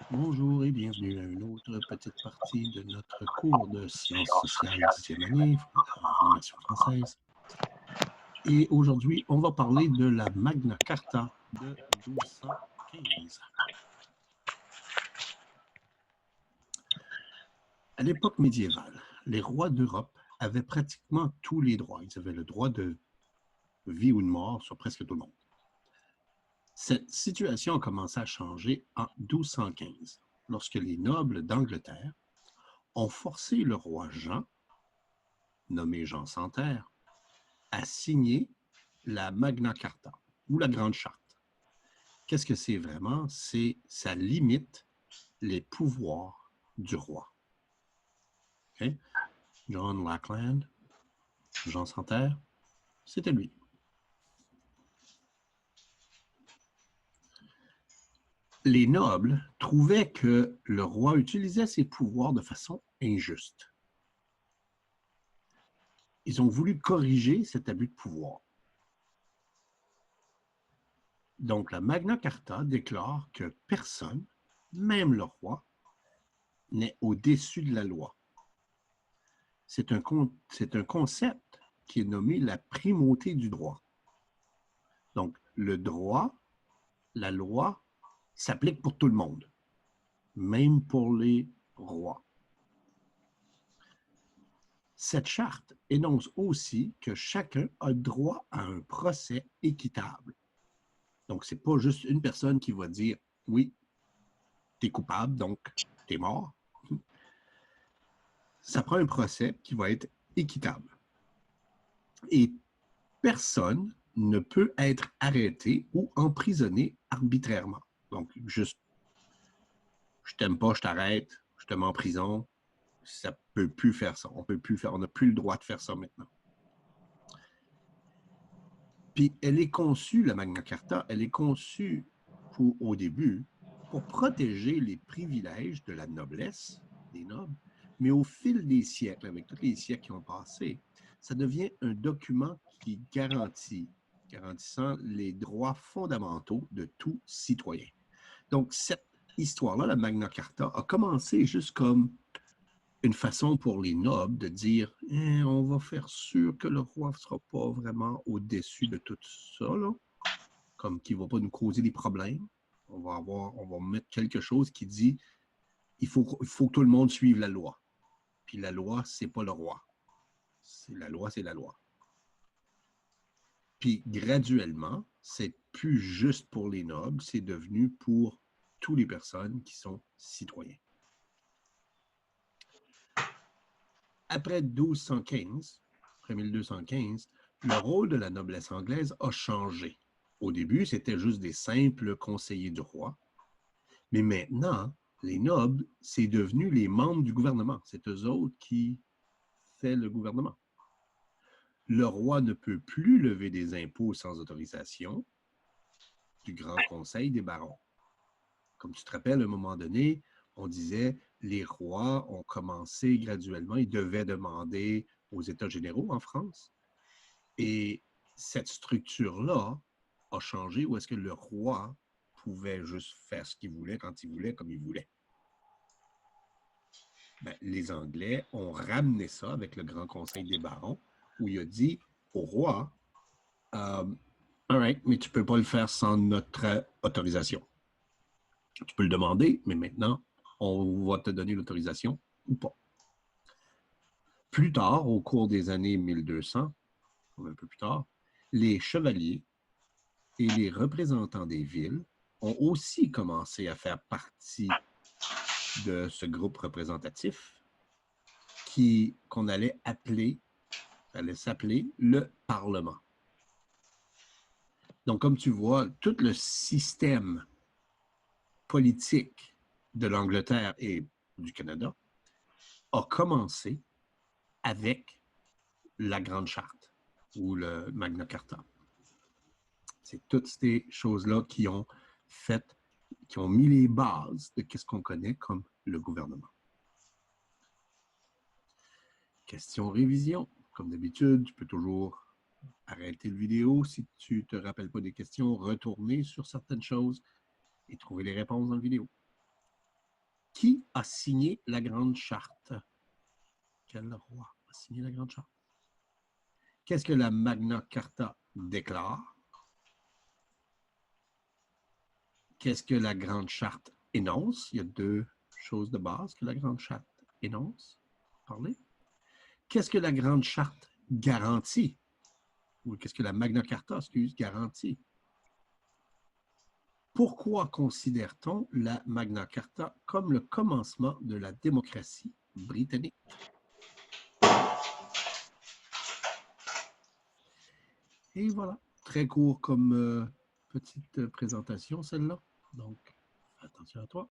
Bonjour et bienvenue à une autre petite partie de notre cours de sciences sociales 10e année, animation française. Et aujourd'hui, on va parler de la Magna Carta de 1215. À l'époque médiévale, les rois d'Europe avaient pratiquement tous les droits. Ils avaient le droit de vie ou de mort sur presque tout le monde. Cette situation a commencé à changer en 1215, lorsque les nobles d'Angleterre ont forcé le roi Jean, nommé Jean sans terre, à signer la Magna Carta ou la Grande Charte. Qu'est-ce que c'est vraiment? Ça limite les pouvoirs du roi. Okay? John Lackland, Jean sans terre, c'était lui. Les nobles trouvaient que le roi utilisait ses pouvoirs de façon injuste. Ils ont voulu corriger cet abus de pouvoir. Donc, la Magna Carta déclare que personne, même le roi, n'est au-dessus de la loi. C'est un concept qui est nommé la primauté du droit. Donc, le droit, la loi, s'applique pour tout le monde, même pour les rois. Cette charte énonce aussi que chacun a droit à un procès équitable. Donc, ce n'est pas juste une personne qui va dire « oui, tu es coupable, donc tu es mort ». Ça prend un procès qui va être équitable. Et personne ne peut être arrêté ou emprisonné arbitrairement. Donc, juste, je t'aime pas, je t'arrête, je te mets en prison. Ça peut plus faire ça. On n'a plus le droit de faire ça maintenant. Puis, elle est conçue, la Magna Carta, elle est conçue au début pour protéger les privilèges de la noblesse, des nobles, mais au fil des siècles, avec tous les siècles qui ont passé, ça devient un document qui garantissant les droits fondamentaux de tout citoyen. Donc, cette histoire-là, la Magna Carta, a commencé juste comme une façon pour les nobles de dire on va faire sûr que le roi ne sera pas vraiment au-dessus de tout ça, là, comme qu'il ne va pas nous causer des problèmes. On va mettre quelque chose qui dit il faut que tout le monde suive la loi. Puis la loi, c'est pas le roi. La loi, c'est la loi. Puis graduellement, c'est plus juste pour les nobles, c'est devenu pour toutes les personnes qui sont citoyens. Après 1215, après 1215, le rôle de la noblesse anglaise a changé. Au début, c'était juste des simples conseillers du roi. Mais maintenant, les nobles, c'est devenu les membres du gouvernement. C'est eux autres qui font le gouvernement. Le roi ne peut plus lever des impôts sans autorisation du Grand Conseil des barons. Comme tu te rappelles, à un moment donné, on disait les rois ont commencé graduellement, ils devaient demander aux États généraux en France. Et cette structure-là a changé où est-ce que le roi pouvait juste faire ce qu'il voulait, quand il voulait, comme il voulait. Ben, les Anglais ont ramené ça avec le Grand Conseil des barons, où il a dit au roi, all right, mais tu ne peux pas le faire sans notre autorisation. Tu peux le demander, mais maintenant, on va te donner l'autorisation ou pas. Plus tard, au cours des années 1200, un peu plus tard, les chevaliers et les représentants des villes ont aussi commencé à faire partie de ce groupe représentatif qu'on allait s'appeler le Parlement. Donc, comme tu vois, tout le système politique de l'Angleterre et du Canada a commencé avec la Grande Charte ou le Magna Carta. C'est toutes ces choses-là qui ont mis les bases de ce qu'on connaît comme le gouvernement. Question révision. Comme d'habitude, tu peux toujours arrêter la vidéo si tu ne te rappelles pas des questions, retourner sur certaines choses et trouver les réponses dans la vidéo. Qui a signé la Grande Charte? Quel roi a signé la Grande Charte? Qu'est-ce que la Magna Carta déclare? Qu'est-ce que la Grande Charte énonce? Il y a deux choses de base que la Grande Charte énonce. Parlez. Qu'est-ce que la Grande Charte garantit? Ou qu'est-ce que la Magna Carta, garantit? Pourquoi considère-t-on la Magna Carta comme le commencement de la démocratie britannique? Et voilà, très court comme petite présentation, celle-là. Donc, attention à toi.